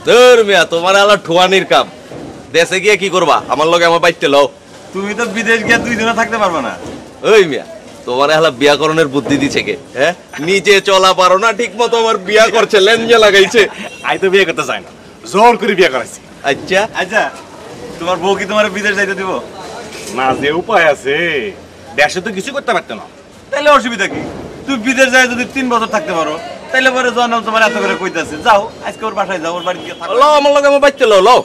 তোর মিয়া তোমার আলা ঠোয়ানির কাম। দেশে গিয়ে কি করবা? আমার লগে আমার বাইতে লও। তুমি তো বিদেশ গিয়ে 2 দিনও থাকতে পারবে না। ওই মিয়া তোমার আলা বিয়াকরণের বুদ্ধি দিছে কে? হ্যাঁ নিজে চলা পারো না ঠিক মতো, আমার বিয়া করছে, লেঞ্জা লাগাইছে। আই তো বিয়ে করতে চাই না, জোর করে বিয়ে করাইছি। আচ্ছা আচ্ছা, তোমার বউ কি তোমার বিদেশ যাইতে দিব? না, যে উপায় আছে, দেশে তো কিছু করতে পারতো না। তাহলে অসুবিধা কি? তুমি বিদেশ যায় যদি 3 বছর থাকতে পারো, তাহলে পরে জন্ম তোমার এত করে কইতাছে, যাও আজকে ওর বাসায় যাও, ওর বাড়ি গিয়ে থাকো। লও আমার লগে আমার বাইতে লও। লও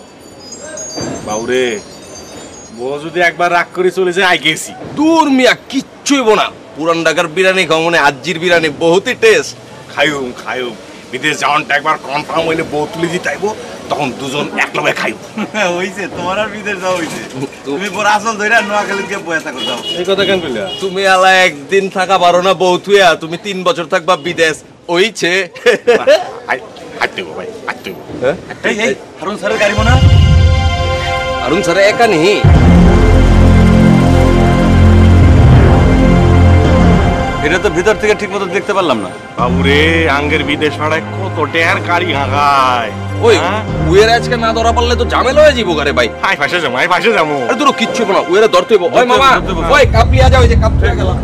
বাউরে, বউ যদি একবার রাগ করে চলে যায়, আই গেছি। দূর মিয়া কিচ্ছুই না, পুরান ঢাকার বিরিয়ানি খাও, মানে আজির বিরিয়ানি বহুতই টেস্ট। খাইও বিদেশ যাওয়ানটা একবার কনফার্ম হইলে বউ তুলে দিতাইবো, তখন দুজন একলগে খাইব। হইছে, তোমার আর বিদেশ যাওয়া হইছে। তুমি পরে আসল ধইরা নোয়াখালী গিয়ে বয়া থাকো, যাও। এই কথা কেন কইলা? তুমি আলা একদিন থাকা পারো না বউ থুয়া, তুমি 3 বছর থাকবা বিদেশ, ওইছে। হাঁটতেইব ভাই, হাঁটতেইব। এই হারুন স্যারের গাড়ি মনে? অরুণ স্যার একা নেই। এটা তো ভিতর থেকে ঠিক মতো দেখতে পারলাম না। বাবুরে, আঙ্গের বিদেশ ভাড়ায় কত টেয়ার গাড়ি হাঁকায়। ওই উয়ের আজকে না ধরা পারলে তো ঝামেলা হয়ে যাবো গারে ভাই। হাই ফাঁসে যাবো। আরে তোর কিচ্ছু না, উয়েরা ধরতে হইব। ওই মামা, ওই কাপ লিয়া যাও, এই যে কাপ ছুঁয়ে গেলাম।